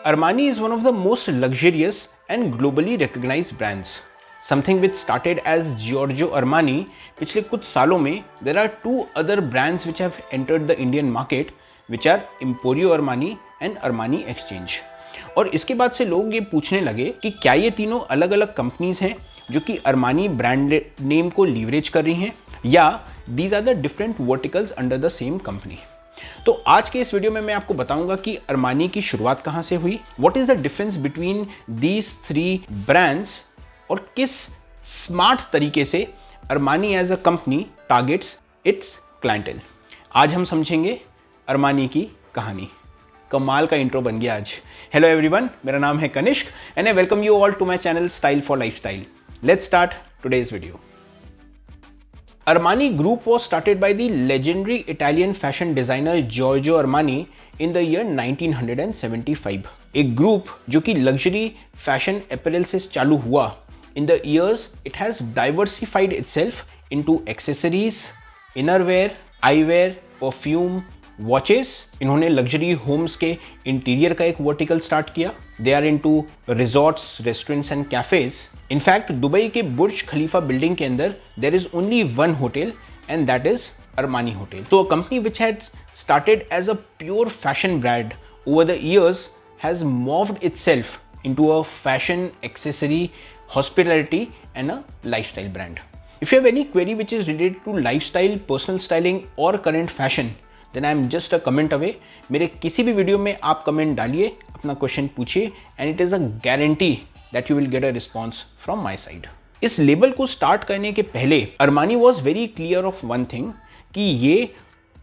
Armani is one of the most luxurious and globally recognized brands. Something which started as Giorgio Armani, पिछले कुछ सालों में there are two other brands which have entered the Indian market, which are Emporio Armani and Armani Exchange. और इसके बाद से लोग ये पूछने लगे कि क्या ये तीनों अलग अलग कंपनीज हैं जो कि अरमानी ब्रांड नेम को लीवरेज कर रही हैं, या these are the different verticals under the same company. तो आज के इस वीडियो में मैं आपको बताऊंगा कि अरमानी की शुरुआत कहां से हुई, what is the difference between these three brands, और किस स्मार्ट तरीके से Armani as a company targets its clientele. आज हम समझेंगे अरमानी की कहानी। कमाल का इंट्रो बन गया आज। हेलो एवरीवन, मेरा नाम है Kanishk and I welcome you all to my channel style for lifestyle. Let's start today's video. Armani Group was started by the legendary Italian fashion designer Giorgio Armani in the year 1975. एक group जो कि luxury fashion apparel से चालू हुआ, in the years it has diversified itself into accessories, innerwear, eyewear, perfume, watches. इन्होंने luxury homes के interior का एक वर्टिकल स्टार्ट किया। They are into resorts, restaurants and cafes. In fact Dubai के बुर्ज खलीफा बिल्डिंग के अंदर there is only one hotel and that is Armani hotel. So a company which had started as a pure fashion brand over the years has morphed itself into a fashion, accessory, hospitality and a lifestyle brand. If you have any query which is related to lifestyle, personal styling or current fashion, then I am just a comment away. मेरे किसी भी video में आप comment डालिए, अपना question पूछिए and it is a guarantee that you will get a response from my side. इस label को स्टार्ट करने के पहले Armani was very clear of one thing कि ये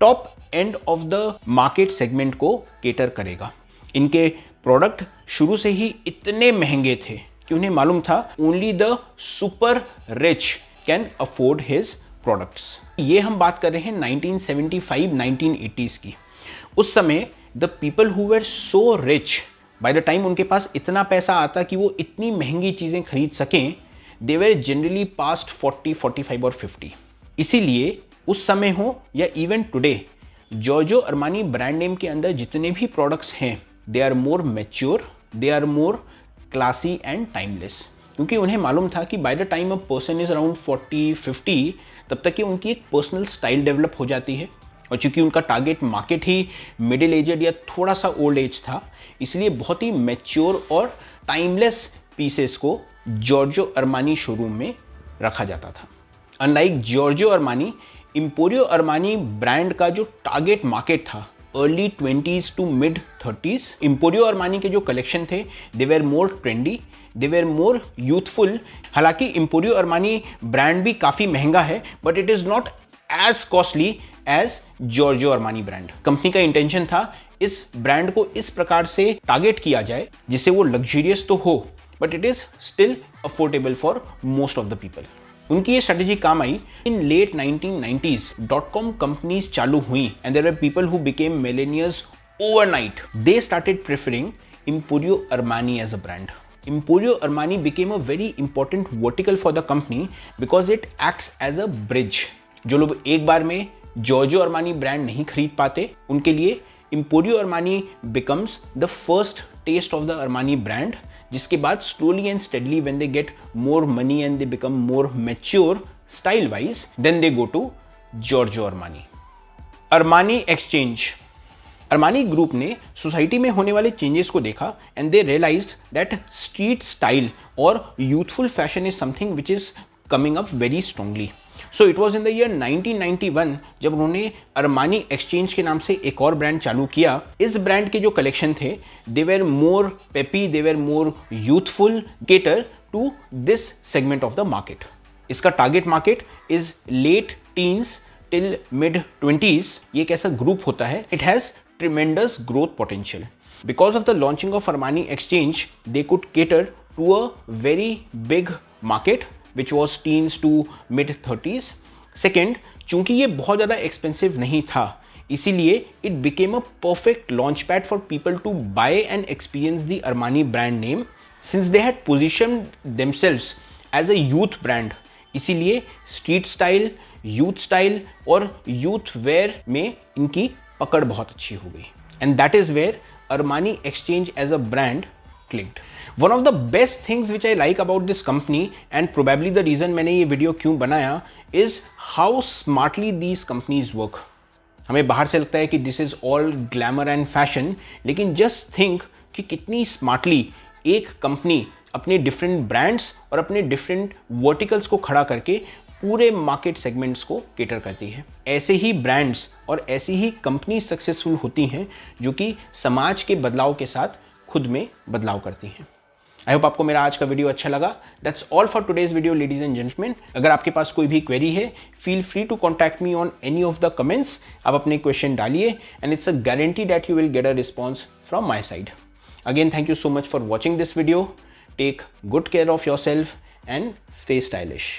top end of the market segment को केटर करेगा। इनके प्रोडक्ट शुरू से ही इतने महंगे थे कि उन्हें मालूम था only the super rich can afford his products. ये हम बात कर रहे हैं 1975-1980s की। उस समय the people who were so rich, bye the time उनके पास इतना पैसा आता कि वो इतनी महंगी चीज़ें खरीद सकें, दे वर जनरली पास्ट 40, 45 और 50। इसीलिए उस समय हो या even today, Giorgio Armani brand name के अंदर जितने भी प्रोडक्ट्स हैं, they are more mature, they are more classy and timeless. क्योंकि उन्हें मालूम था कि by the time a person is around 40-50, तब तक कि उनकी एक पर्सनल स्टाइल डेवलप हो जाती है। और चूंकि उनका टारगेट मार्केट ही मिडिल एजेड या थोड़ा सा ओल्ड एज था, इसलिए बहुत ही मैच्योर और टाइमलेस पीसेस को जॉर्जो अरमानी शोरूम में रखा जाता था। Unlike Giorgio Armani, Emporio Armani brand का जो टारगेट मार्केट था early 20s to mid 30s, Emporio Armani के जो कलेक्शन थे they were more trendy, they were more youthful. हालांकि एम्पोरियो अरमानी ब्रांड भी काफ़ी महंगा है, but it is not as costly as Giorgio Armani brand. Company का इंटेंशन था इस ब्रांड को इस प्रकार से टारगेट किया जाए जिससे वो लग्जरियस तो हो but it is still affordable for most of the people. उनकी ये स्ट्रेटेजी काम आई। In late 1990s .com companies चालू हुई and there were people who became millionaires overnight. They started preferring Emporio Armani as a brand. Emporio Armani became a very important vertical for the company because it acts as a bridge. जो लोग एक बार में जॉर्जो Armani brand नहीं खरीद पाते, उनके लिए Emporio Armani becomes the first taste of the Armani brand, जिसके बाद slowly and steadily when they get more money and they become more mature style wise, then they go to Giorgio Armani. Armani Exchange. Armani group ने society में होने वाले changes को देखा and they realized that street style और youthful fashion is something which is coming up very strongly. So it was in the year 1991 जब उन्होंने Armani exchange के नाम से एक और ब्रांड चालू किया। इस ब्रांड के जो कलेक्शन थे they were more peppy, they were more youthful, cater to this segment of the market. इसका target market is late teens till mid 20s। ये एक ऐसा ग्रुप होता है, it has tremendous growth potential. Because of the launching of Armani Exchange, they could cater to a very big market which was teens to mid 30s. Second, चूंकि ये बहुत ज़्यादा expensive नहीं था, इसीलिए it became a perfect launchpad for people to buy and experience the Armani brand name since they had positioned themselves as a youth brand. इसीलिए street style, youth style और youth wear में इनकी पकड़ बहुत अच्छी हो गई and that is where Armani Exchange as a brand clicked. One of the best things which I like about this company and probably the reason मैंने ये वीडियो क्यों बनाया is how smartly these companies work. हमें बाहर से लगता है कि this is all glamour and fashion, लेकिन जस्ट थिंक कि कितनी स्मार्टली एक कंपनी अपने डिफरेंट ब्रांड्स और अपने डिफरेंट वर्टिकल्स को खड़ा करके पूरे मार्केट सेगमेंट्स को केटर करती है. ऐसे ही ब्रांड्स और ऐसी ही कंपनी सक्सेसफुल होती हैं जो कि समाज के बदलाव के साथ खुद में बदलाव करती हैं. आई होप आपको मेरा आज का वीडियो अच्छा लगा. That's all for today's video ladies and gentleman. अगर आपके पास कोई भी क्वेरी है, feel free to contact me on any of the comments. आप अपने क्वेश्चन डालिए and it's a guarantee that you will get a response from my side. Again thank you so much for watching this video. Take good care of yourself and stay stylish.